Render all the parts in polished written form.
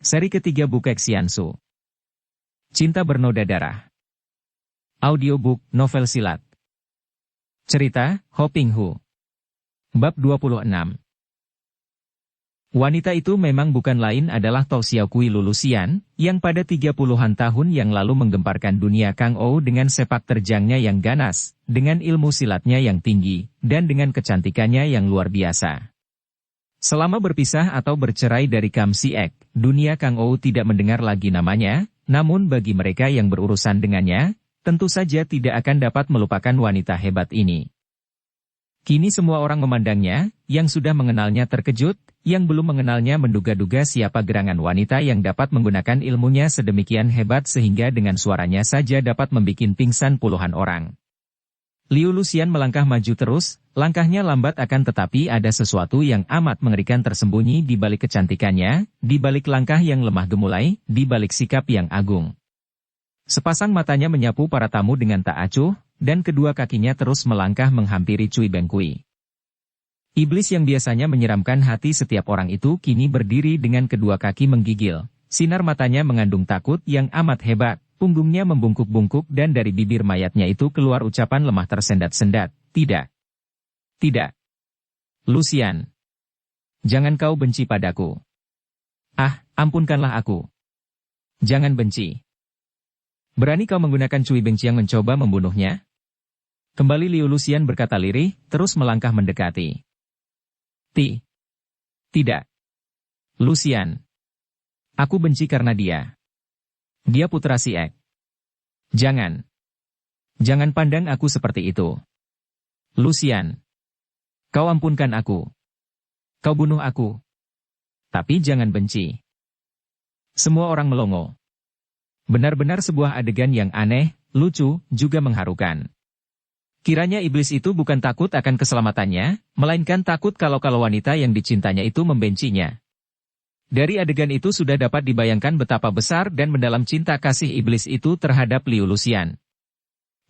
Seri ketiga Bukek Xiansu. Cinta Bernoda Darah. Audiobook, novel silat. Cerita, Ho Ping Hu. Bab 26. Wanita itu memang bukan lain adalah Tao Xiaokui Lulusian, yang pada 30-an tahun yang lalu menggemparkan dunia Kang Ou dengan sepak terjangnya yang ganas, dengan ilmu silatnya yang tinggi, dan dengan kecantikannya yang luar biasa. Selama berpisah atau bercerai dari Kam Siek, dunia Kang Ou tidak mendengar lagi namanya, namun bagi mereka yang berurusan dengannya, tentu saja tidak akan dapat melupakan wanita hebat ini. Kini semua orang memandangnya, yang sudah mengenalnya terkejut, yang belum mengenalnya menduga-duga siapa gerangan wanita yang dapat menggunakan ilmunya sedemikian hebat sehingga dengan suaranya saja dapat membikin pingsan puluhan orang. Liu Luxian melangkah maju terus, langkahnya lambat akan tetapi ada sesuatu yang amat mengerikan tersembunyi di balik kecantikannya, di balik langkah yang lemah gemulai, di balik sikap yang agung. Sepasang matanya menyapu para tamu dengan tak acuh, dan kedua kakinya terus melangkah menghampiri Cui Bengkui. Iblis yang biasanya menyeramkan hati setiap orang itu kini berdiri dengan kedua kaki menggigil. Sinar matanya mengandung takut yang amat hebat, punggungnya membungkuk-bungkuk dan dari bibir mayatnya itu keluar ucapan lemah tersendat-sendat, "Tidak. Tidak. Luxian. Jangan kau benci padaku. Ah, ampunkanlah aku. Jangan benci. Berani kau menggunakan Cui Bengqiang mencoba membunuhnya?" Kembali Liu Luxian berkata lirih, terus melangkah mendekati. Tidak. Luxian. Aku benci karena dia. Dia putra Siek. Jangan. Jangan pandang aku seperti itu. Luxian. Kau ampunkan aku. Kau bunuh aku. Tapi jangan benci. Semua orang melongo. Benar-benar sebuah adegan yang aneh, lucu, juga mengharukan. Kiranya iblis itu bukan takut akan keselamatannya, melainkan takut kalau wanita yang dicintanya itu membencinya. Dari adegan itu sudah dapat dibayangkan betapa besar dan mendalam cinta kasih iblis itu terhadap Liu Luxian.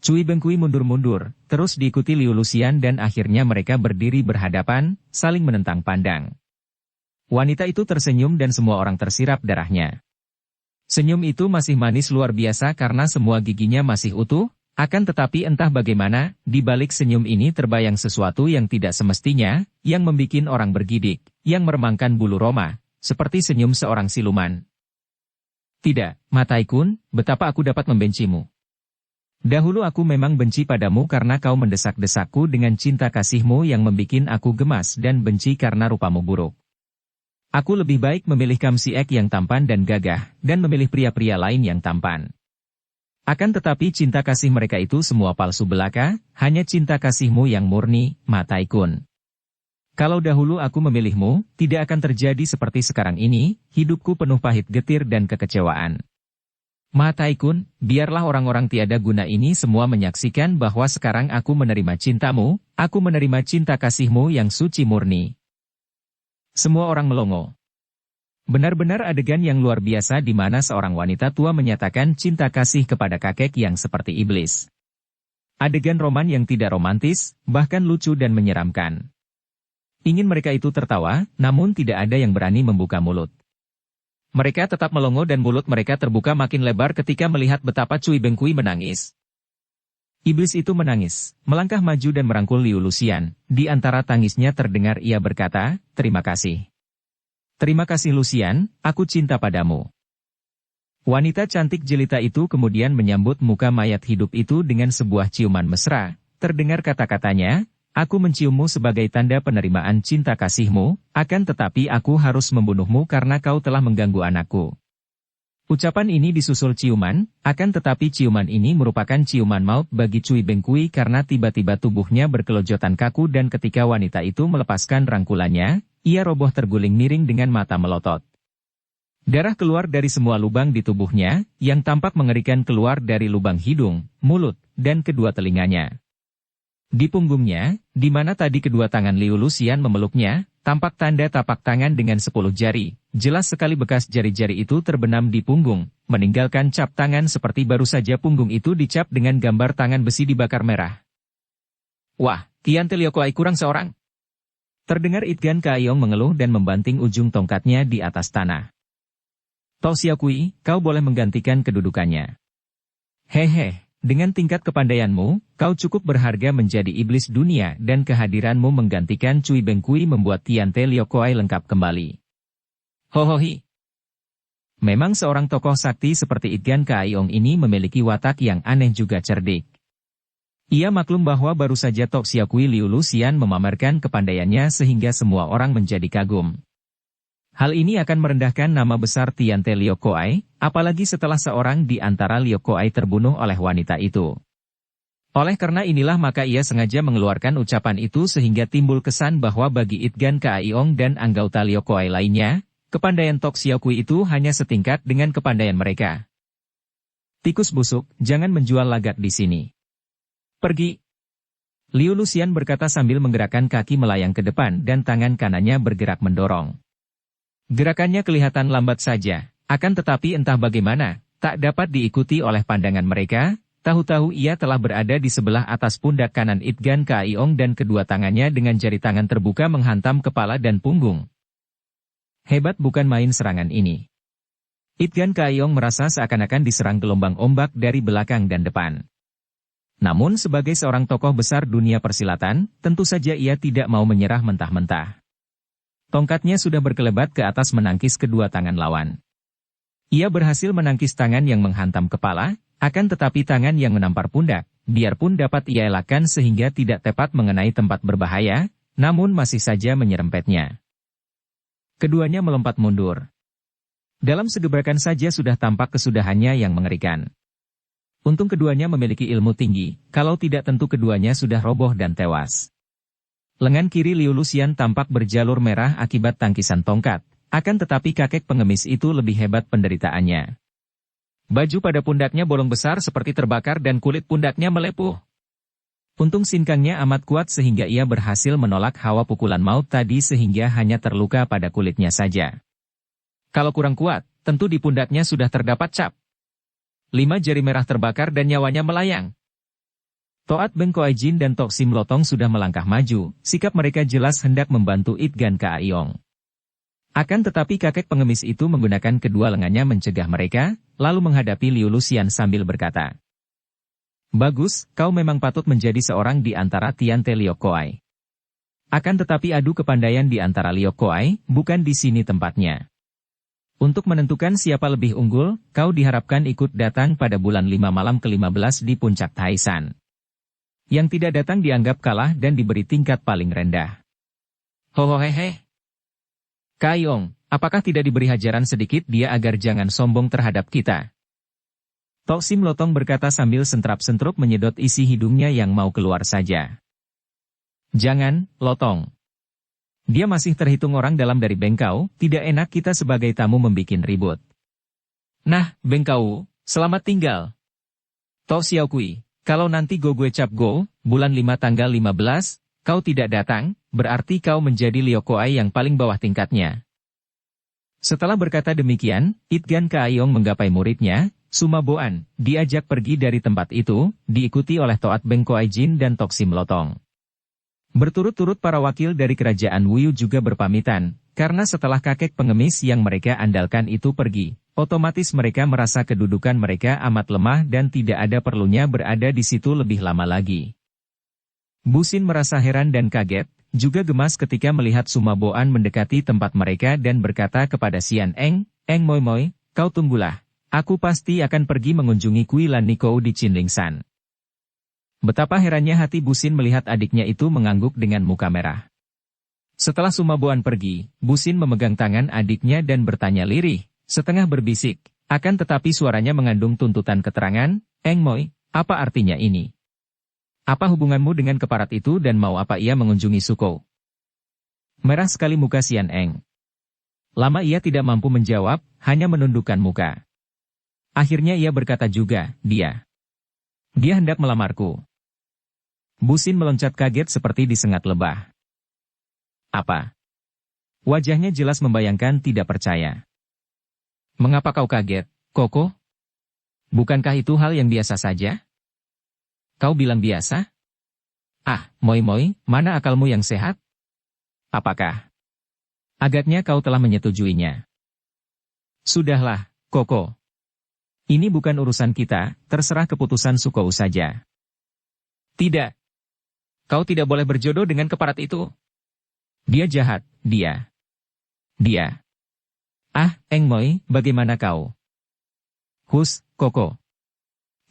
Cui Bengkui mundur-mundur, terus diikuti Liu Luxian dan akhirnya mereka berdiri berhadapan, saling menentang pandang. Wanita itu tersenyum dan semua orang tersirap darahnya. Senyum itu masih manis luar biasa karena semua giginya masih utuh, akan tetapi entah bagaimana, di balik senyum ini terbayang sesuatu yang tidak semestinya, yang membikin orang bergidik, yang meremangkan bulu roma, seperti senyum seorang siluman. Tidak, Mataikun, betapa aku dapat membencimu. Dahulu aku memang benci padamu karena kau mendesak-desakku dengan cinta kasihmu yang membikin aku gemas dan benci karena rupamu buruk. Aku lebih baik memilih Kam Siek yang tampan dan gagah, dan memilih pria-pria lain yang tampan. Akan tetapi cinta kasih mereka itu semua palsu belaka, hanya cinta kasihmu yang murni, Mataikun. Kalau dahulu aku memilihmu, tidak akan terjadi seperti sekarang ini, hidupku penuh pahit getir dan kekecewaan. Mataikun, biarlah orang-orang tiada guna ini semua menyaksikan bahwa sekarang aku menerima cintamu, aku menerima cinta kasihmu yang suci murni. Semua orang melongo. Benar-benar adegan yang luar biasa di mana seorang wanita tua menyatakan cinta kasih kepada kakek yang seperti iblis. Adegan roman yang tidak romantis, bahkan lucu dan menyeramkan. Ingin mereka itu tertawa, namun tidak ada yang berani membuka mulut. Mereka tetap melongo dan mulut mereka terbuka makin lebar ketika melihat betapa Cui Bengkui menangis. Iblis itu menangis, melangkah maju dan merangkul Liu Luxian. Di antara tangisnya terdengar ia berkata, "Terima kasih. Terima kasih Luxian, aku cinta padamu." Wanita cantik jelita itu kemudian menyambut muka mayat hidup itu dengan sebuah ciuman mesra. Terdengar kata-katanya, "Aku menciummu sebagai tanda penerimaan cinta kasihmu, akan tetapi aku harus membunuhmu karena kau telah mengganggu anakku." Ucapan ini disusul ciuman, akan tetapi ciuman ini merupakan ciuman maut bagi Cui Bengkui karena tiba-tiba tubuhnya berkelojotan kaku dan ketika wanita itu melepaskan rangkulannya, ia roboh terguling miring dengan mata melotot. Darah keluar dari semua lubang di tubuhnya, yang tampak mengerikan keluar dari lubang hidung, mulut, dan kedua telinganya. Di punggungnya, di mana tadi kedua tangan Liu Luxian memeluknya, tampak tanda tapak tangan dengan 10 jari. Jelas sekali bekas jari-jari itu terbenam di punggung, meninggalkan cap tangan seperti baru saja punggung itu dicap dengan gambar tangan besi dibakar merah. "Wah, Tian Teliokoai kurang seorang." Terdengar Itgan Kaiyong mengeluh dan membanting ujung tongkatnya di atas tanah. Tok Xiaokui, kau boleh menggantikan kedudukannya. Hehe, dengan tingkat kepandaianmu, kau cukup berharga menjadi iblis dunia dan kehadiranmu menggantikan Cui Bengkui membuat Tiante Liukoai lengkap kembali. Hohohi. Memang seorang tokoh sakti seperti Itgan Kaiong ini memiliki watak yang aneh juga cerdik. Ia maklum bahwa baru saja Tok Xiaokui Liu Luxian memamerkan kepandaiannya sehingga semua orang menjadi kagum. Hal ini akan merendahkan nama besar Tiante Liukoai, apalagi setelah seorang di antara Liukoai terbunuh oleh wanita itu. Oleh karena inilah maka ia sengaja mengeluarkan ucapan itu sehingga timbul kesan bahwa bagi Itgan Kaiong dan anggota Liukoai lainnya, kepandaian Tok Xiaokui itu hanya setingkat dengan kepandaian mereka. Tikus busuk, jangan menjual lagat di sini. Pergi. Liu Luxian berkata sambil menggerakkan kaki melayang ke depan dan tangan kanannya bergerak mendorong. Gerakannya kelihatan lambat saja, akan tetapi entah bagaimana, tak dapat diikuti oleh pandangan mereka, tahu-tahu ia telah berada di sebelah atas pundak kanan Itgan Kaiong dan kedua tangannya dengan jari tangan terbuka menghantam kepala dan punggung. Hebat bukan main serangan ini. Itgan Kaiong merasa seakan-akan diserang gelombang ombak dari belakang dan depan. Namun sebagai seorang tokoh besar dunia persilatan, tentu saja ia tidak mau menyerah mentah-mentah. Tongkatnya sudah berkelebat ke atas menangkis kedua tangan lawan. Ia berhasil menangkis tangan yang menghantam kepala, akan tetapi tangan yang menampar pundak, biarpun dapat ia elakkan sehingga tidak tepat mengenai tempat berbahaya, namun masih saja menyerempetnya. Keduanya melompat mundur. Dalam segebrakan saja sudah tampak kesudahannya yang mengerikan. Untung keduanya memiliki ilmu tinggi, kalau tidak tentu keduanya sudah roboh dan tewas. Lengan kiri Liu Luxian tampak berjalur merah akibat tangkisan tongkat, akan tetapi kakek pengemis itu lebih hebat penderitaannya. Baju pada pundaknya bolong besar seperti terbakar dan kulit pundaknya melepuh. Untung sinkangnya amat kuat sehingga ia berhasil menolak hawa pukulan maut tadi sehingga hanya terluka pada kulitnya saja. Kalau kurang kuat, tentu di pundaknya sudah terdapat cap. 5 jari merah terbakar dan nyawanya melayang. Toat Bengkoai Jin dan Tok Sim Lotong sudah melangkah maju, sikap mereka jelas hendak membantu Itgan Kaiong. Akan tetapi kakek pengemis itu menggunakan kedua lengannya mencegah mereka, lalu menghadapi Liu Luxian sambil berkata, "Bagus, kau memang patut menjadi seorang di antara Tiante Liukoai. Akan tetapi adu kepandaian di antara Liukoai, bukan di sini tempatnya. Untuk menentukan siapa lebih unggul, kau diharapkan ikut datang pada bulan 5 malam ke-15 di puncak Taisan. Yang tidak datang dianggap kalah dan diberi tingkat paling rendah." Hohohehe. Kaiong, apakah tidak diberi hajaran sedikit dia agar jangan sombong terhadap kita? Tok Sim Lotong berkata sambil sentrap-sentrup menyedot isi hidungnya yang mau keluar saja. Jangan, Lotong. Dia masih terhitung orang dalam dari Bengkau, tidak enak kita sebagai tamu membikin ribut. Nah, Bengkau, selamat tinggal. Tok Xiaokui. Kalau nanti Gue Cap Go, bulan 5 tanggal 15, kau tidak datang, berarti kau menjadi Liukoai yang paling bawah tingkatnya. Setelah berkata demikian, Itgan Kaiong menggapai muridnya, Suma Boan, diajak pergi dari tempat itu, diikuti oleh Toat Bengkoai Jin dan Tok Sim Lotong. Berturut-turut para wakil dari kerajaan Wuyu juga berpamitan, karena setelah kakek pengemis yang mereka andalkan itu pergi, otomatis mereka merasa kedudukan mereka amat lemah dan tidak ada perlunya berada di situ lebih lama lagi. Busin merasa heran dan kaget, juga gemas ketika melihat Suma Boan mendekati tempat mereka dan berkata kepada Sian Eng Moi Moi, kau tunggulah, aku pasti akan pergi mengunjungi Kui Lan Nikou di Chinlingsan. Betapa herannya hati Busin melihat adiknya itu mengangguk dengan muka merah. Setelah Suma Boan pergi, Busin memegang tangan adiknya dan bertanya lirih, setengah berbisik, akan tetapi suaranya mengandung tuntutan keterangan, Eng Moi, apa artinya ini? Apa hubunganmu dengan keparat itu dan mau apa ia mengunjungi Sukou? Merah sekali muka Sian Eng. Lama ia tidak mampu menjawab, hanya menundukkan muka. Akhirnya ia berkata juga, dia hendak melamarku. Busin meloncat kaget seperti disengat lebah. Apa? Wajahnya jelas membayangkan tidak percaya. Mengapa kau kaget, Koko? Bukankah itu hal yang biasa saja? Kau bilang biasa? Ah, Moi Moi, mana akalmu yang sehat? Apakah? Agaknya kau telah menyetujuinya. Sudahlah, Koko. Ini bukan urusan kita, terserah keputusan Sukou saja. Tidak. Kau tidak boleh berjodoh dengan keparat itu. Dia jahat, dia. Dia. Ah, Engmoy, bagaimana kau? Hus, Koko.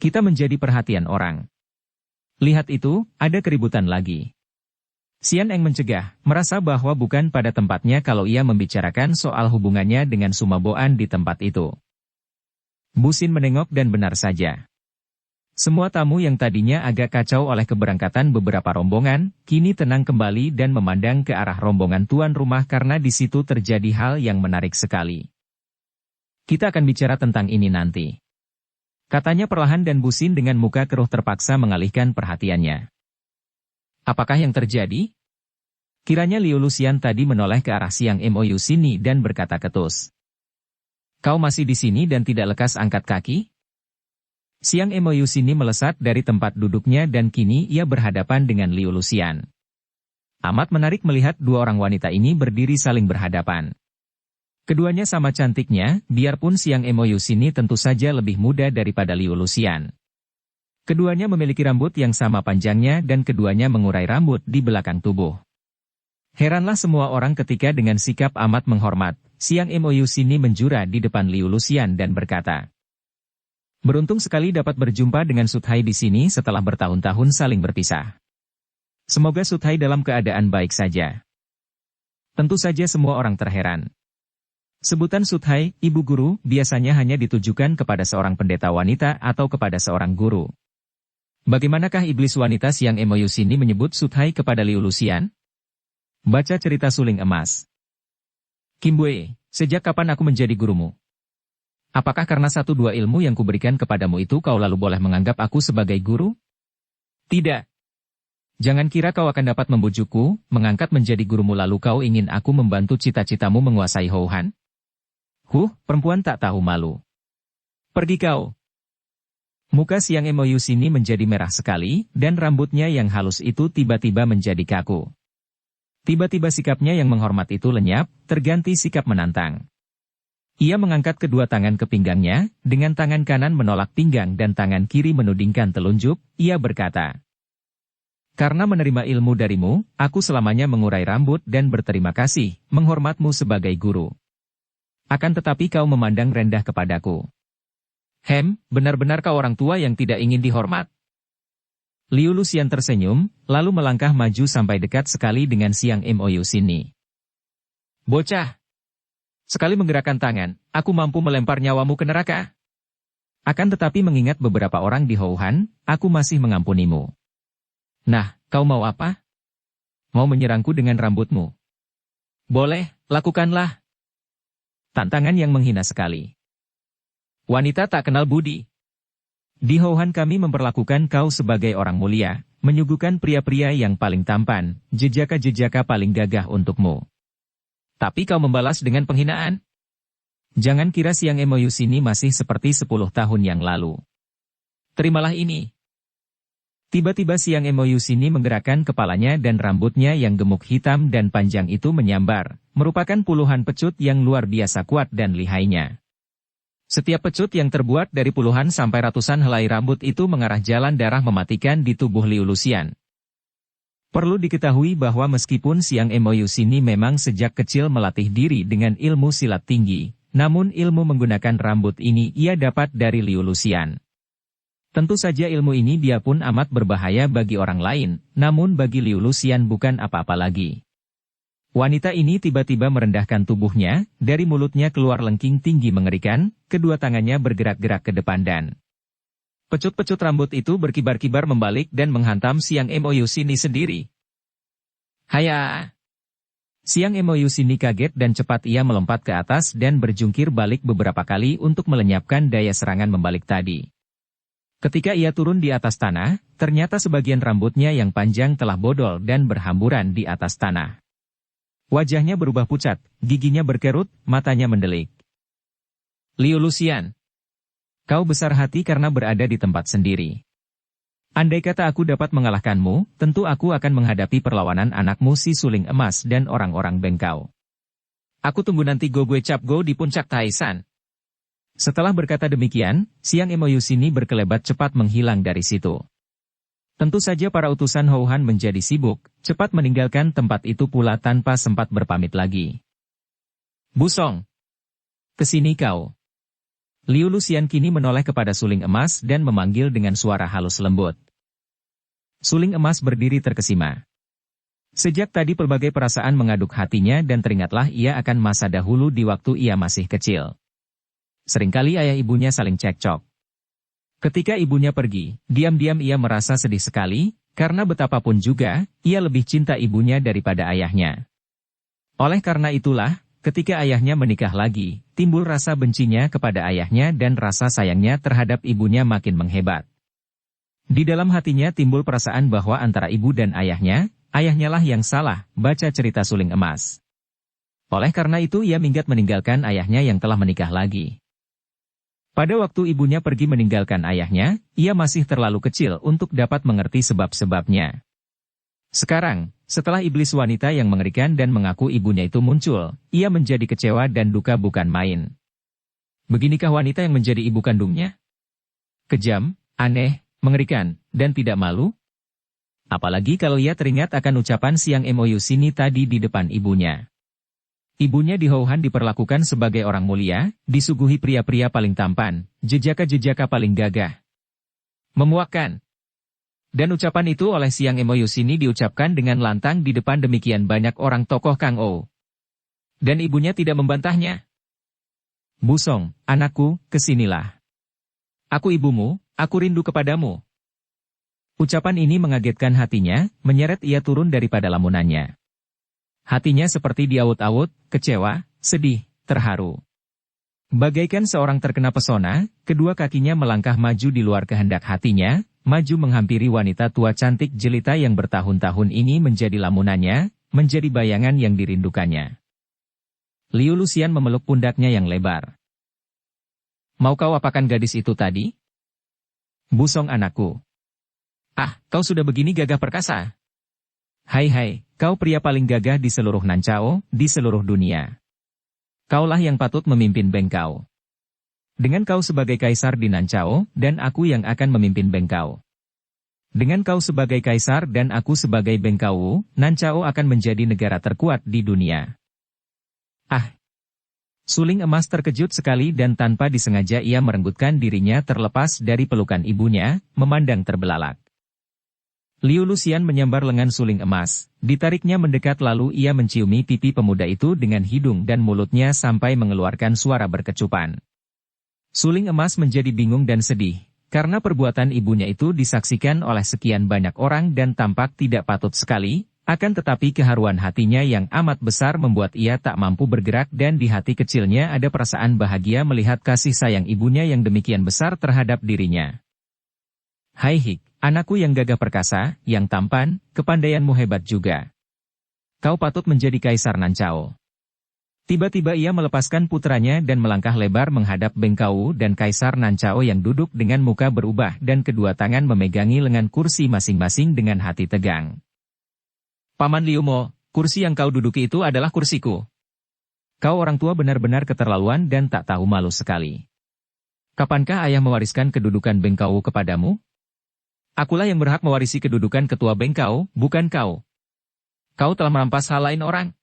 Kita menjadi perhatian orang. Lihat itu, ada keributan lagi. Xian Eng mencegah, merasa bahwa bukan pada tempatnya kalau ia membicarakan soal hubungannya dengan Sumaboan di tempat itu. Busin menengok dan benar saja. Semua tamu yang tadinya agak kacau oleh keberangkatan beberapa rombongan, kini tenang kembali dan memandang ke arah rombongan tuan rumah karena di situ terjadi hal yang menarik sekali. Kita akan bicara tentang ini nanti. Katanya perlahan dan Busin dengan muka keruh terpaksa mengalihkan perhatiannya. Apakah yang terjadi? Kiranya Liu Lucian tadi menoleh ke arah Siang Mou sini dan berkata ketus. Kau masih di sini dan tidak lekas angkat kaki? Siang Mou sini melesat dari tempat duduknya dan kini ia berhadapan dengan Liu Lucian. Amat menarik melihat dua orang wanita ini berdiri saling berhadapan. Keduanya sama cantiknya, biarpun Siang Mou sini tentu saja lebih muda daripada Liu Lucian. Keduanya memiliki rambut yang sama panjangnya dan keduanya mengurai rambut di belakang tubuh. Heranlah semua orang ketika dengan sikap amat menghormat, Siang Mou sini menjura di depan Liu Lucian dan berkata. Beruntung sekali dapat berjumpa dengan Suthai di sini setelah bertahun-tahun saling berpisah. Semoga Suthai dalam keadaan baik saja. Tentu saja semua orang terheran. Sebutan Suthai, ibu guru, biasanya hanya ditujukan kepada seorang pendeta wanita atau kepada seorang guru. Bagaimanakah iblis wanita Siang Mou sini menyebut Suthai kepada Liu Lucian? Baca cerita suling emas. Kimbue, sejak kapan aku menjadi gurumu? Apakah karena satu dua ilmu yang kuberikan kepadamu itu kau lalu boleh menganggap aku sebagai guru? Tidak. Jangan kira kau akan dapat membujukku, mengangkat menjadi gurumu lalu kau ingin aku membantu cita-citamu menguasai Houhan? Perempuan tak tahu malu. Pergi kau. Muka Siang Mou sini menjadi merah sekali, dan rambutnya yang halus itu tiba-tiba menjadi kaku. Tiba-tiba sikapnya yang menghormat itu lenyap, terganti sikap menantang. Ia mengangkat kedua tangan ke pinggangnya, dengan tangan kanan menolak pinggang dan tangan kiri menudingkan telunjuk, ia berkata. Karena menerima ilmu darimu, aku selamanya mengurai rambut dan berterima kasih, menghormatmu sebagai guru. Akan tetapi kau memandang rendah kepadaku. Benar-benar kau orang tua yang tidak ingin dihormat. Liu Lucian tersenyum, lalu melangkah maju sampai dekat sekali dengan Siang Mou sini. Bocah! Sekali menggerakkan tangan, aku mampu melempar nyawamu ke neraka. Akan tetapi mengingat beberapa orang di Houhan, aku masih mengampunimu. Nah, kau mau apa? Mau menyerangku dengan rambutmu? Boleh, lakukanlah. Tantangan yang menghina sekali. Wanita tak kenal budi. Di Houhan kami memperlakukan kau sebagai orang mulia, menyuguhkan pria-pria yang paling tampan, jejaka-jejaka paling gagah untukmu. Tapi kau membalas dengan penghinaan. Jangan kira Siang Mou sini masih seperti 10 tahun yang lalu. Terimalah ini. Tiba-tiba Siang Mou sini menggerakkan kepalanya dan rambutnya yang gemuk hitam dan panjang itu menyambar, merupakan puluhan pecut yang luar biasa kuat dan lihainya. Setiap pecut yang terbuat dari puluhan sampai ratusan helai rambut itu mengarah jalan darah mematikan di tubuh Liu Lucian. Perlu diketahui bahwa meskipun Siang Mou sini memang sejak kecil melatih diri dengan ilmu silat tinggi, namun ilmu menggunakan rambut ini ia dapat dari Liu Lucian. Tentu saja ilmu ini dia pun amat berbahaya bagi orang lain, namun bagi Liu Lucian bukan apa-apa lagi. Wanita ini tiba-tiba merendahkan tubuhnya, dari mulutnya keluar lengking tinggi mengerikan, kedua tangannya bergerak-gerak ke depan dan pecut-pecut rambut itu berkibar-kibar membalik dan menghantam Siang Mou sini sendiri. Haya! Siang Mou sini kaget dan cepat ia melompat ke atas dan berjungkir balik beberapa kali untuk melenyapkan daya serangan membalik tadi. Ketika ia turun di atas tanah, ternyata sebagian rambutnya yang panjang telah bodol dan berhamburan di atas tanah. Wajahnya berubah pucat, giginya berkerut, matanya mendelik. Liu Lucian, kau besar hati karena berada di tempat sendiri. Andai kata aku dapat mengalahkanmu, tentu aku akan menghadapi perlawanan anakmu si suling emas dan orang-orang bengkau. Aku tunggu nanti Gogwe Cap Go di puncak Taisan. Setelah berkata demikian, Siang Emoyusini berkelebat cepat menghilang dari situ. Tentu saja para utusan Houhan menjadi sibuk, cepat meninggalkan tempat itu pula tanpa sempat berpamit lagi. Busong! Kesini kau! Liu Luxian kini menoleh kepada suling emas dan memanggil dengan suara halus lembut. Suling emas berdiri terkesima. Sejak tadi pelbagai perasaan mengaduk hatinya dan teringatlah ia akan masa dahulu di waktu ia masih kecil. Seringkali ayah ibunya saling cekcok. Ketika ibunya pergi, diam-diam ia merasa sedih sekali, karena betapapun juga, ia lebih cinta ibunya daripada ayahnya. Oleh karena itulah, ketika ayahnya menikah lagi, timbul rasa bencinya kepada ayahnya dan rasa sayangnya terhadap ibunya makin menghebat. Di dalam hatinya timbul perasaan bahwa antara ibu dan ayahnya lah yang salah, baca cerita suling emas. Oleh karena itu ia minggat meninggalkan ayahnya yang telah menikah lagi. Pada waktu ibunya pergi meninggalkan ayahnya, ia masih terlalu kecil untuk dapat mengerti sebab-sebabnya. Sekarang, setelah iblis wanita yang mengerikan dan mengaku ibunya itu muncul, ia menjadi kecewa dan duka bukan main. Beginikah wanita yang menjadi ibu kandungnya? Kejam, aneh, mengerikan, dan tidak malu? Apalagi kalau ia teringat akan ucapan Siang Emoyusini tadi di depan ibunya. Ibunya di Houhan diperlakukan sebagai orang mulia, disuguhi pria-pria paling tampan, jejaka-jejaka paling gagah. Memuakkan. Dan ucapan itu oleh Siang Emoyusini diucapkan dengan lantang di depan demikian banyak orang tokoh Kang Ou. Dan ibunya tidak membantahnya. Busong, anakku, kesinilah. Aku ibumu, aku rindu kepadamu. Ucapan ini mengagetkan hatinya, menyeret ia turun daripada lamunannya. Hatinya seperti diawut-awut, kecewa, sedih, terharu. Bagaikan seorang terkena pesona, kedua kakinya melangkah maju di luar kehendak hatinya, maju menghampiri wanita tua cantik jelita yang bertahun-tahun ini menjadi lamunannya, menjadi bayangan yang dirindukannya. Liu Luxian memeluk pundaknya yang lebar. Mau kau apakan gadis itu tadi? Busong anakku. Ah, kau sudah begini gagah perkasa. Hai, kau pria paling gagah di seluruh Nancao, di seluruh dunia. Kaulah yang patut memimpin Bengkau. Dengan kau sebagai kaisar di Nancao, dan aku yang akan memimpin Bengkau. Dengan kau sebagai kaisar dan aku sebagai Bengkau, Nancao akan menjadi negara terkuat di dunia. Ah! Suling emas terkejut sekali dan tanpa disengaja ia merenggutkan dirinya terlepas dari pelukan ibunya, memandang terbelalak. Liu Luxian menyambar lengan suling emas, ditariknya mendekat lalu ia menciumi pipi pemuda itu dengan hidung dan mulutnya sampai mengeluarkan suara berkecupan. Suling emas menjadi bingung dan sedih, karena perbuatan ibunya itu disaksikan oleh sekian banyak orang dan tampak tidak patut sekali, akan tetapi keharuan hatinya yang amat besar membuat ia tak mampu bergerak dan di hati kecilnya ada perasaan bahagia melihat kasih sayang ibunya yang demikian besar terhadap dirinya. Hai Hik, anakku yang gagah perkasa, yang tampan, kepandaianmu hebat juga. Kau patut menjadi kaisar Nancao. Tiba-tiba ia melepaskan putranya dan melangkah lebar menghadap Bengkau dan kaisar Nancao yang duduk dengan muka berubah dan kedua tangan memegangi lengan kursi masing-masing dengan hati tegang. Paman Liu Mo, kursi yang kau duduki itu adalah kursiku. Kau orang tua benar-benar keterlaluan dan tak tahu malu sekali. Kapankah ayah mewariskan kedudukan Bengkau kepadamu? Akulah yang berhak mewarisi kedudukan ketua Bengkau, bukan kau. Kau telah merampas hal lain orang.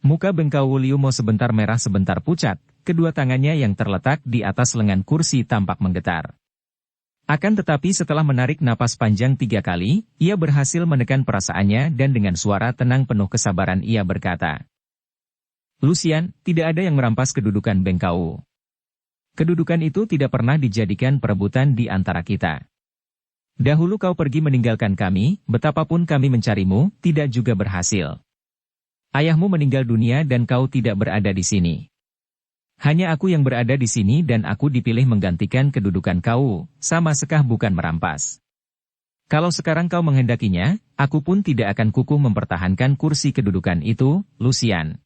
Muka Bengkau Liu Mo sebentar merah sebentar pucat, kedua tangannya yang terletak di atas lengan kursi tampak menggetar. Akan tetapi setelah menarik napas panjang 3 kali, ia berhasil menekan perasaannya dan dengan suara tenang penuh kesabaran ia berkata. Luxian, tidak ada yang merampas kedudukan Bengkau. Kedudukan itu tidak pernah dijadikan perebutan di antara kita. Dahulu kau pergi meninggalkan kami, betapapun kami mencarimu, tidak juga berhasil. Ayahmu meninggal dunia dan kau tidak berada di sini. Hanya aku yang berada di sini dan aku dipilih menggantikan kedudukan kau, sama sekali bukan merampas. Kalau sekarang kau menghendakinya, aku pun tidak akan kukuh mempertahankan kursi kedudukan itu, Luxian.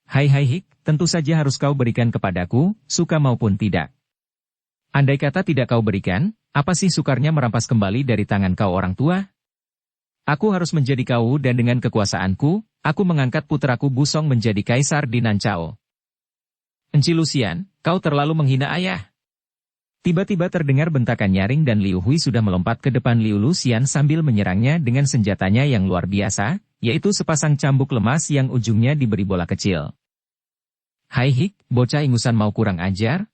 Hai Hik, tentu saja harus kau berikan kepadaku, suka maupun tidak. Andai kata tidak kau berikan, apa sih sukarnya merampas kembali dari tangan kau orang tua? Aku harus menjadi kau dan dengan kekuasaanku, aku mengangkat putraku Busong menjadi kaisar di Nancao. Enci Lucian, kau terlalu menghina ayah. Tiba-tiba terdengar bentakan nyaring dan Liu Hui sudah melompat ke depan Liu Lucian sambil menyerangnya dengan senjatanya yang luar biasa, yaitu sepasang cambuk lemas yang ujungnya diberi bola kecil. Hai Hik, bocah ingusan mau kurang ajar?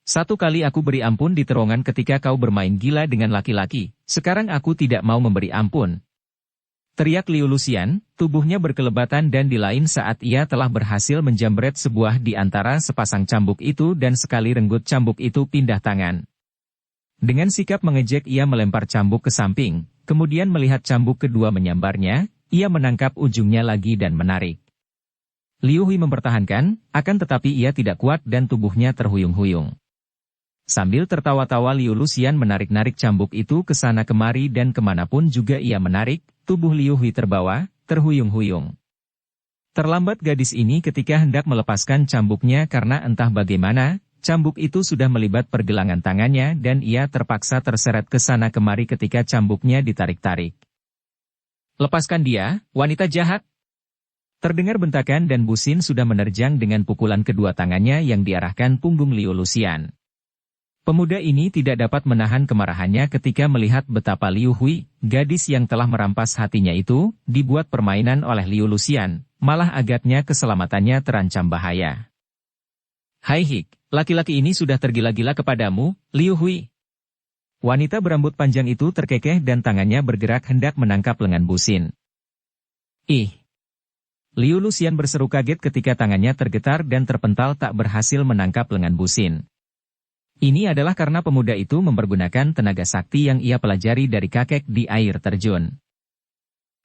Satu kali aku beri ampun di terowongan ketika kau bermain gila dengan laki-laki, sekarang aku tidak mau memberi ampun. Teriak Liu Lucian, tubuhnya berkelebatan dan di lain saat ia telah berhasil menjambret sebuah di antara sepasang cambuk itu dan sekali renggut cambuk itu pindah tangan. Dengan sikap mengejek ia melempar cambuk ke samping, kemudian melihat cambuk kedua menyambarnya, ia menangkap ujungnya lagi dan menarik. Liu Hui mempertahankan, akan tetapi ia tidak kuat dan tubuhnya terhuyung-huyung. Sambil tertawa-tawa Liu Lucian menarik-narik cambuk itu ke sana kemari dan kemanapun juga ia menarik, tubuh Liu Hui terbawa, terhuyung-huyung. Terlambat gadis ini ketika hendak melepaskan cambuknya karena entah bagaimana, cambuk itu sudah melibat pergelangan tangannya dan ia terpaksa terseret ke sana kemari ketika cambuknya ditarik-tarik. Lepaskan dia, wanita jahat! Terdengar bentakan dan Busin sudah menerjang dengan pukulan kedua tangannya yang diarahkan punggung Liu Lucian. Pemuda ini tidak dapat menahan kemarahannya ketika melihat betapa Liu Hui, gadis yang telah merampas hatinya itu, dibuat permainan oleh Liu Lucian, malah agaknya keselamatannya terancam bahaya. Hai Hik, laki-laki ini sudah tergila-gila kepadamu, Liu Hui. Wanita berambut panjang itu terkekeh dan tangannya bergerak hendak menangkap lengan Busin. Ih! Liu Lucian berseru kaget ketika tangannya tergetar dan terpental tak berhasil menangkap lengan Busin. Ini adalah karena pemuda itu mempergunakan tenaga sakti yang ia pelajari dari kakek di air terjun.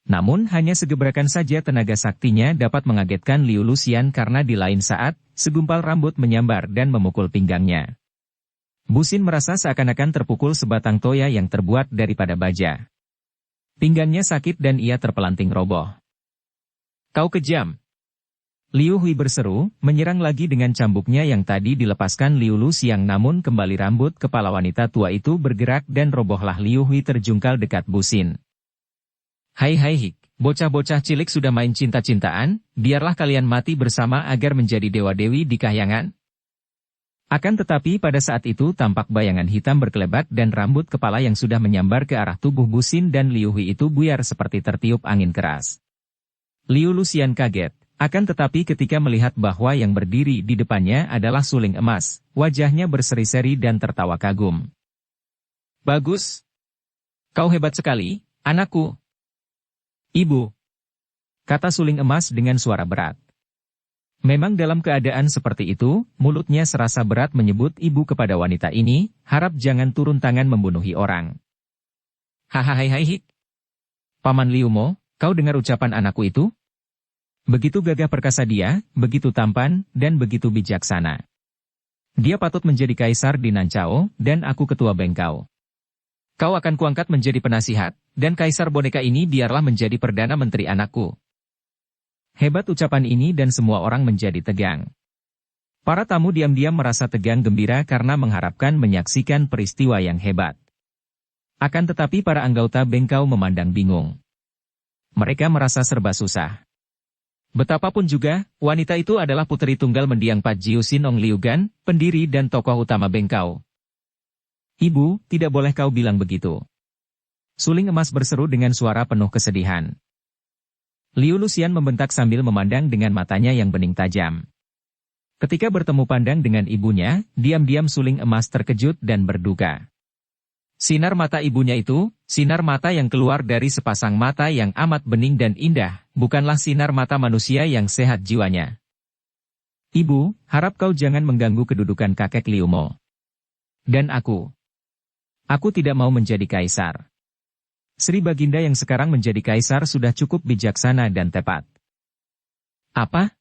Namun hanya segebrakan saja tenaga saktinya dapat mengagetkan Liu Lucian karena di lain saat, segumpal rambut menyambar dan memukul pinggangnya. Busin merasa seakan-akan terpukul sebatang toya yang terbuat daripada baja. Pinggangnya sakit dan ia terpelanting roboh. Kau kejam! Liu Hui berseru, menyerang lagi dengan cambuknya yang tadi dilepaskan Liu Lucian namun kembali rambut kepala wanita tua itu bergerak dan robohlah Liu Hui terjungkal dekat Busin. Hai Hik, bocah-bocah cilik sudah main cinta-cintaan, biarlah kalian mati bersama agar menjadi dewa-dewi di kahyangan. Akan tetapi pada saat itu tampak bayangan hitam berkelebat dan rambut kepala yang sudah menyambar ke arah tubuh Busin dan Liu Hui itu buyar seperti tertiup angin keras. Liu Lucian kaget. Akan tetapi ketika melihat bahwa yang berdiri di depannya adalah suling emas, wajahnya berseri-seri dan tertawa kagum. Bagus. Kau hebat sekali, anakku. Ibu. Kata suling emas dengan suara berat. Memang dalam keadaan seperti itu, mulutnya serasa berat menyebut ibu kepada wanita ini, harap jangan turun tangan membunuhi orang. Hahaha Hik. Paman Liu Mo, kau dengar ucapan anakku itu? Begitu gagah perkasa dia, begitu tampan, dan begitu bijaksana. Dia patut menjadi kaisar di Nancao, dan aku ketua bengkau. Kau akan kuangkat menjadi penasihat, dan kaisar boneka ini biarlah menjadi perdana menteri anakku. Hebat ucapan ini dan semua orang menjadi tegang. Para tamu diam-diam merasa tegang gembira karena mengharapkan menyaksikan peristiwa yang hebat. Akan tetapi para anggota bengkau memandang bingung. Mereka merasa serba susah. Betapapun juga, wanita itu adalah putri tunggal mendiang Pat Jiu Sinong Liu Gan, pendiri dan tokoh utama bengkau. Ibu, tidak boleh kau bilang begitu. Suling emas berseru dengan suara penuh kesedihan. Liu Lucian membentak sambil memandang dengan matanya yang bening tajam. Ketika bertemu pandang dengan ibunya, diam-diam suling emas terkejut dan berduka. Sinar mata ibunya itu, sinar mata yang keluar dari sepasang mata yang amat bening dan indah, bukanlah sinar mata manusia yang sehat jiwanya. Ibu, harap kau jangan mengganggu kedudukan kakek Liu Mo. Dan aku tidak mau menjadi kaisar. Sri Baginda yang sekarang menjadi kaisar sudah cukup bijaksana dan tepat. Apa?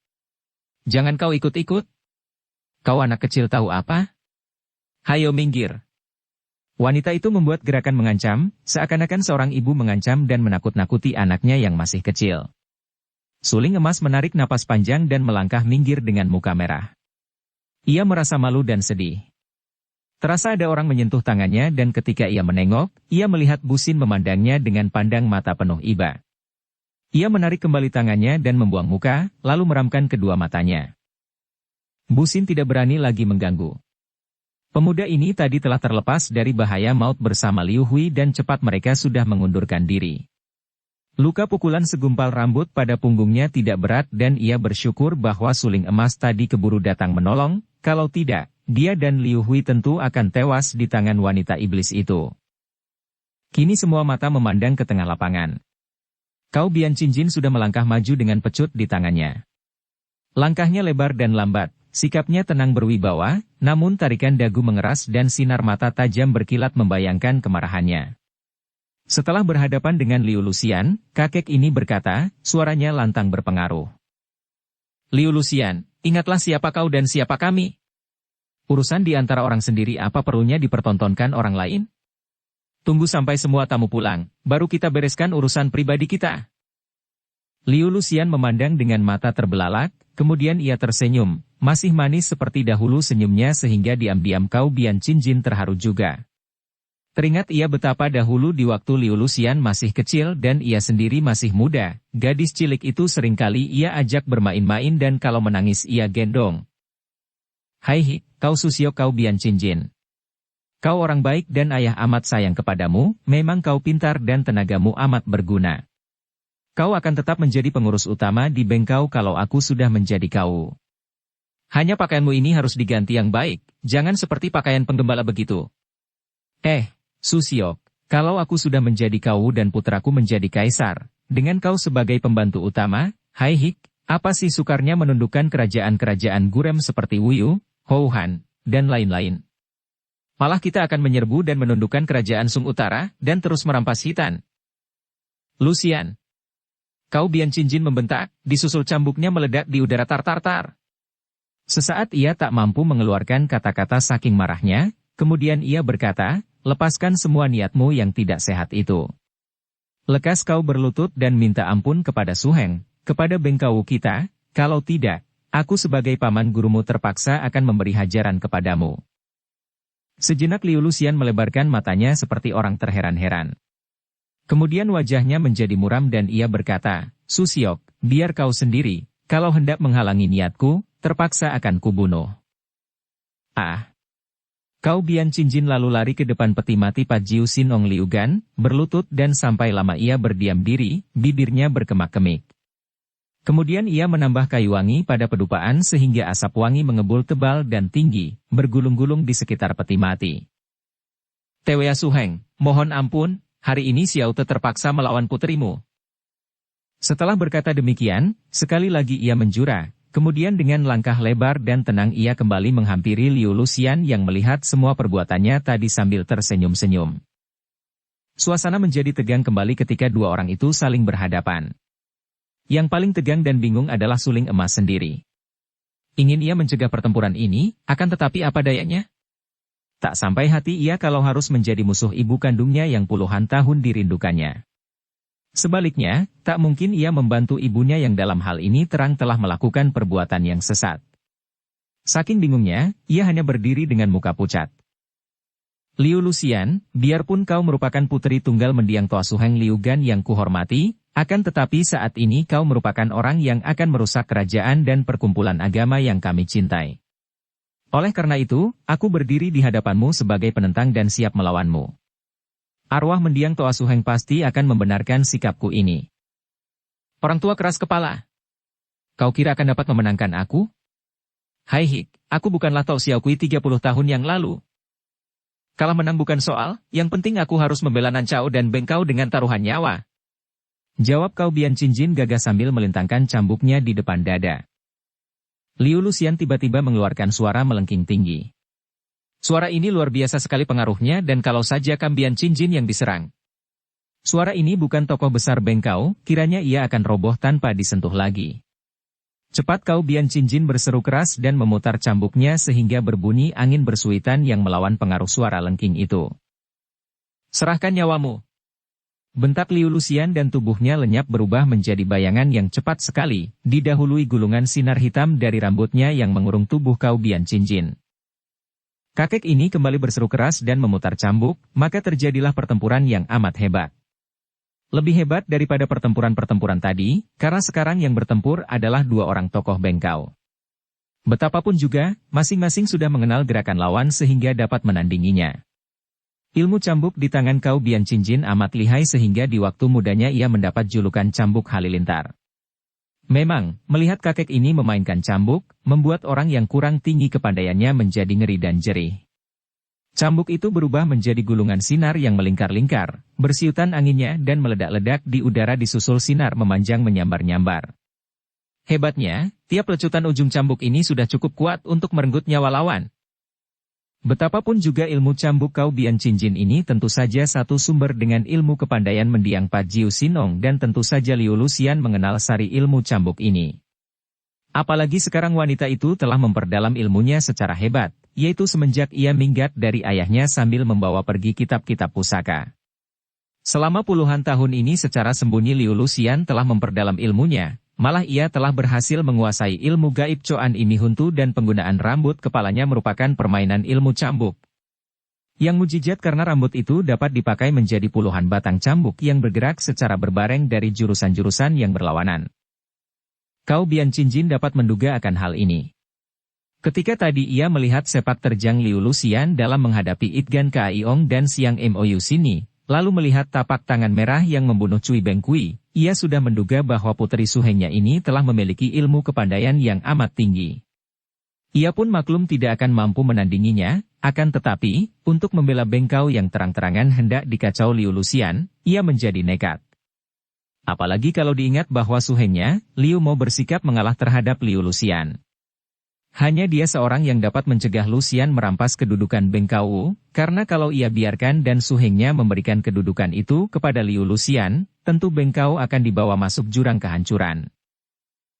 Jangan kau ikut-ikut. Kau anak kecil tahu apa? Hayo minggir. Wanita itu membuat gerakan mengancam, seakan-akan seorang ibu mengancam dan menakut-nakuti anaknya yang masih kecil. Suling emas menarik napas panjang dan melangkah minggir dengan muka merah. Ia merasa malu dan sedih. Terasa ada orang menyentuh tangannya dan ketika ia menengok, ia melihat Busin memandangnya dengan pandang mata penuh iba. Ia menarik kembali tangannya dan membuang muka, lalu meramkan kedua matanya. Busin tidak berani lagi mengganggu. Pemuda ini tadi telah terlepas dari bahaya maut bersama Liu Hui dan cepat mereka sudah mengundurkan diri. Luka pukulan segumpal rambut pada punggungnya tidak berat dan ia bersyukur bahwa suling emas tadi keburu datang menolong, kalau tidak, dia dan Liu Hui tentu akan tewas di tangan wanita iblis itu. Kini semua mata memandang ke tengah lapangan. Kau Bian Cinjin sudah melangkah maju dengan pecut di tangannya. Langkahnya lebar dan lambat, sikapnya tenang berwibawa, namun tarikan dagu mengeras dan sinar mata tajam berkilat membayangkan kemarahannya. Setelah berhadapan dengan Liu Luxian, kakek ini berkata, suaranya lantang berpengaruh. Liu Luxian, ingatlah siapa kau dan siapa kami. Urusan di antara orang sendiri apa perlunya dipertontonkan orang lain? Tunggu sampai semua tamu pulang, baru kita bereskan urusan pribadi kita. Liu Luxian memandang dengan mata terbelalak, kemudian ia tersenyum, masih manis seperti dahulu senyumnya sehingga diam-diam Kau Bian Cinjin terharu juga. Teringat ia betapa dahulu di waktu Liu Luxian masih kecil dan ia sendiri masih muda, gadis cilik itu seringkali ia ajak bermain-main dan kalau menangis ia gendong. Hai, kau Susiok Kau Bian Cinjin. Kau orang baik dan ayah amat sayang kepadamu, memang kau pintar dan tenagamu amat berguna. Kau akan tetap menjadi pengurus utama di bengkau kalau aku sudah menjadi kau. Hanya pakaianmu ini harus diganti yang baik, jangan seperti pakaian penggembala begitu. Susiok, kalau aku sudah menjadi kau dan putraku menjadi kaisar, dengan kau sebagai pembantu utama, apa sih sukarnya menundukkan kerajaan-kerajaan gurem seperti Wuyu, Houhan, dan lain-lain. Malah kita akan menyerbu dan menundukkan kerajaan Sung Utara, dan terus merampas Hitan. Luxian. Kau Bian Cinjin membentak, disusul cambuknya meledak di udara tar-tar-tar. Sesaat ia tak mampu mengeluarkan kata-kata saking marahnya, kemudian ia berkata, lepaskan semua niatmu yang tidak sehat itu. Lekas kau berlutut dan minta ampun kepada Suheng, kepada bengkau kita, kalau tidak, aku sebagai paman gurumu terpaksa akan memberi hajaran kepadamu. Sejenak Liu Luxian melebarkan matanya seperti orang terheran-heran. Kemudian wajahnya menjadi muram dan ia berkata, Susiok, biar kau sendiri, kalau hendak menghalangi niatku, terpaksa akan kubunuh. Kau Bian Cinjin lalu lari ke depan peti mati Pajiu Sinong Liugan, berlutut dan sampai lama ia berdiam diri, bibirnya berkemak-kemik. Kemudian ia menambah kayu wangi pada pedupaan sehingga asap wangi mengebul tebal dan tinggi, bergulung-gulung di sekitar peti mati. Tewea Suheng, mohon ampun, hari ini Xiao Te terpaksa melawan putrimu. Setelah berkata demikian, sekali lagi ia menjura, kemudian dengan langkah lebar dan tenang ia kembali menghampiri Liu Luxian yang melihat semua perbuatannya tadi sambil tersenyum-senyum. Suasana menjadi tegang kembali ketika dua orang itu saling berhadapan. Yang paling tegang dan bingung adalah suling emas sendiri. Ingin ia mencegah pertempuran ini, akan tetapi apa dayanya? Tak sampai hati ia kalau harus menjadi musuh ibu kandungnya yang puluhan tahun dirindukannya. Sebaliknya, tak mungkin ia membantu ibunya yang dalam hal ini terang telah melakukan perbuatan yang sesat. Saking bingungnya, ia hanya berdiri dengan muka pucat. Liu Luxian, biarpun kau merupakan putri tunggal mendiang Toa Suheng Liugan yang kuhormati, akan tetapi saat ini kau merupakan orang yang akan merusak kerajaan dan perkumpulan agama yang kami cintai. Oleh karena itu, aku berdiri di hadapanmu sebagai penentang dan siap melawanmu. Arwah mendiang Toa Suheng pasti akan membenarkan sikapku ini. Orang tua keras kepala. Kau kira akan dapat memenangkan aku? Aku bukanlah Tao Xiaokui 30 tahun yang lalu. Kalah menang bukan soal, yang penting aku harus membela Nancao dan bengkau dengan taruhan nyawa. Jawab Kau Bian Cinjin gagah sambil melintangkan cambuknya di depan dada. Liu Luxian tiba-tiba mengeluarkan suara melengking tinggi. Suara ini luar biasa sekali pengaruhnya dan kalau saja Kau Bian Cinjin yang diserang. Suara ini bukan tokoh besar bengkau, kiranya ia akan roboh tanpa disentuh lagi. Cepat Kau Bian Cinjin berseru keras dan memutar cambuknya sehingga berbunyi angin bersuitan yang melawan pengaruh suara lengking itu. Serahkan nyawamu. Bentak Liu Luxian dan tubuhnya lenyap berubah menjadi bayangan yang cepat sekali, didahului gulungan sinar hitam dari rambutnya yang mengurung tubuh Kau Bian Cinjin. Kakek ini kembali berseru keras dan memutar cambuk, maka terjadilah pertempuran yang amat hebat. Lebih hebat daripada pertempuran-pertempuran tadi, karena sekarang yang bertempur adalah dua orang tokoh bengkau. Betapapun juga, masing-masing sudah mengenal gerakan lawan sehingga dapat menandinginya. Ilmu cambuk di tangan Kau Biancinjin amat lihai sehingga di waktu mudanya ia mendapat julukan Cambuk Halilintar. Memang, melihat kakek ini memainkan cambuk, membuat orang yang kurang tinggi kepandaiannya menjadi ngeri dan jerih. Cambuk itu berubah menjadi gulungan sinar yang melingkar-lingkar, bersiutan anginnya dan meledak-ledak di udara disusul sinar memanjang menyambar-nyambar. Hebatnya, tiap lecutan ujung cambuk ini sudah cukup kuat untuk merenggut nyawa lawan. Betapapun juga ilmu cambuk Kau Biancinjin ini tentu saja satu sumber dengan ilmu kepandaian mendiang Pat Jiu Sinong dan tentu saja Liu Luxian mengenal sari ilmu cambuk ini. Apalagi sekarang wanita itu telah memperdalam ilmunya secara hebat, yaitu semenjak ia minggat dari ayahnya sambil membawa pergi kitab-kitab pusaka. Selama puluhan tahun ini secara sembunyi Liu Luxian telah memperdalam ilmunya. Malah ia telah berhasil menguasai ilmu gaib Coan Imi Huntu dan penggunaan rambut kepalanya merupakan permainan ilmu cambuk. Yang mujizat karena rambut itu dapat dipakai menjadi puluhan batang cambuk yang bergerak secara berbareng dari jurusan-jurusan yang berlawanan. Kau Biancinjin dapat menduga akan hal ini. Ketika tadi ia melihat sepak terjang Liu Luxian dalam menghadapi Itgan Kaiong dan Siang Mou Sini, lalu melihat tapak tangan merah yang membunuh Cui Bengkui, ia sudah menduga bahwa putri suhengnya ini telah memiliki ilmu kepandaian yang amat tinggi. Ia pun maklum tidak akan mampu menandinginya, akan tetapi, untuk membela Bengkau yang terang-terangan hendak dikacau Liu Luxian, ia menjadi nekat. Apalagi kalau diingat bahwa suhengnya, Liu mau bersikap mengalah terhadap Liu Luxian. Hanya dia seorang yang dapat mencegah Luxian merampas kedudukan Bengkau, karena kalau ia biarkan dan suhengnya memberikan kedudukan itu kepada Liu Luxian, tentu Bengkau akan dibawa masuk jurang kehancuran.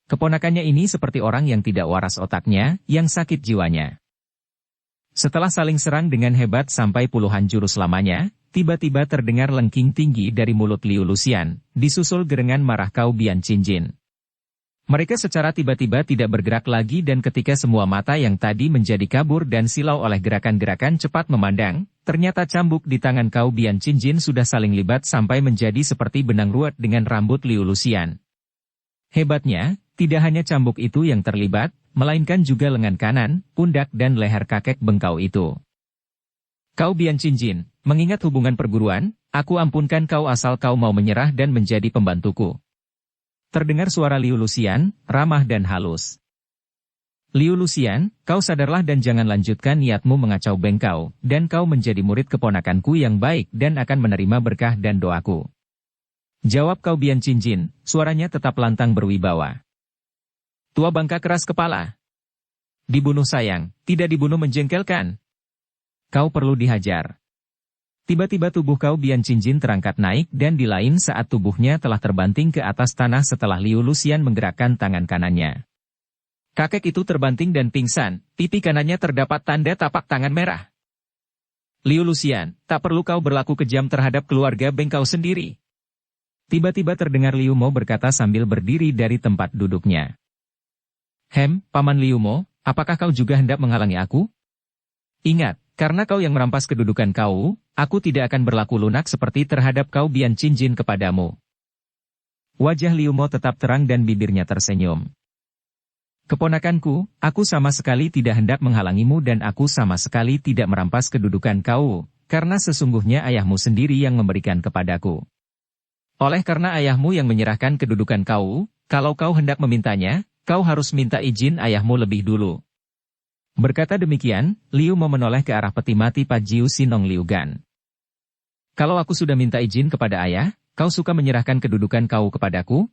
Keponakannya ini seperti orang yang tidak waras otaknya, yang sakit jiwanya. Setelah saling serang dengan hebat sampai puluhan jurus lamanya, tiba-tiba terdengar lengking tinggi dari mulut Liu Luxian, disusul gerengan marah Kau Biancinjin. Mereka secara tiba-tiba tidak bergerak lagi dan ketika semua mata yang tadi menjadi kabur dan silau oleh gerakan-gerakan cepat memandang, ternyata cambuk di tangan Kau Biancinjin sudah saling libat sampai menjadi seperti benang ruwet dengan rambut Liu Luxian. Hebatnya, tidak hanya cambuk itu yang terlibat, melainkan juga lengan kanan, pundak dan leher kakek Bengkau itu. Kau Biancinjin, mengingat hubungan perguruan, aku ampunkan kau asal kau mau menyerah dan menjadi pembantuku. Terdengar suara Liu Luxian, ramah dan halus. Liu Luxian, kau sadarlah dan jangan lanjutkan niatmu mengacau Bengkau, dan kau menjadi murid keponakanku yang baik dan akan menerima berkah dan doaku. Jawab Kau Biancinjin, suaranya tetap lantang berwibawa. Tua bangka keras kepala. Dibunuh sayang, tidak dibunuh menjengkelkan. Kau perlu dihajar. Tiba-tiba tubuh Kau Biancinjin terangkat naik dan di lain saat tubuhnya telah terbanting ke atas tanah setelah Liu Luxian menggerakkan tangan kanannya. Kakek itu terbanting dan pingsan, pipi kanannya terdapat tanda tapak tangan merah. Liu Luxian, tak perlu kau berlaku kejam terhadap keluarga Bengkau sendiri. Tiba-tiba terdengar Liu Mo berkata sambil berdiri dari tempat duduknya. Paman Liu Mo, apakah kau juga hendak menghalangi aku? Ingat, karena kau yang merampas kedudukan kau, aku tidak akan berlaku lunak seperti terhadap Kau Biancinjin kepadamu. Wajah Liu Mo tetap terang dan bibirnya tersenyum. Keponakanku, aku sama sekali tidak hendak menghalangimu dan aku sama sekali tidak merampas kedudukan kau, karena sesungguhnya ayahmu sendiri yang memberikan kepadaku. Oleh karena ayahmu yang menyerahkan kedudukan kau, kalau kau hendak memintanya, kau harus minta izin ayahmu lebih dulu. Berkata demikian, Liu Mo menoleh ke arah peti mati Pat Jiu Sinong Liu Gan. Kalau aku sudah minta izin kepada ayah, kau suka menyerahkan kedudukan kau kepadaku?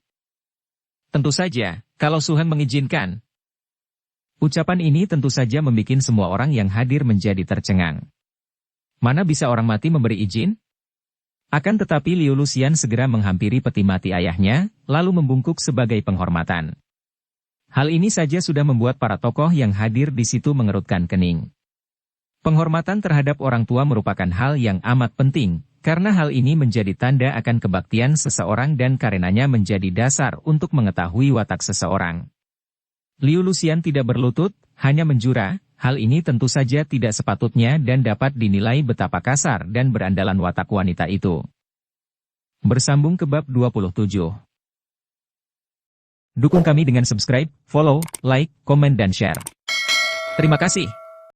Tentu saja, kalau Suhen mengizinkan. Ucapan ini tentu saja membuat semua orang yang hadir menjadi tercengang. Mana bisa orang mati memberi izin? Akan tetapi Liu Luxian segera menghampiri peti mati ayahnya, lalu membungkuk sebagai penghormatan. Hal ini saja sudah membuat para tokoh yang hadir di situ mengerutkan kening. Penghormatan terhadap orang tua merupakan hal yang amat penting, karena hal ini menjadi tanda akan kebaktian seseorang dan karenanya menjadi dasar untuk mengetahui watak seseorang. Liu Luxian tidak berlutut, hanya menjura, hal ini tentu saja tidak sepatutnya dan dapat dinilai betapa kasar dan berandalan watak wanita itu. Bersambung ke bab 27. Dukung kami dengan subscribe, follow, like, komen dan share. Terima kasih.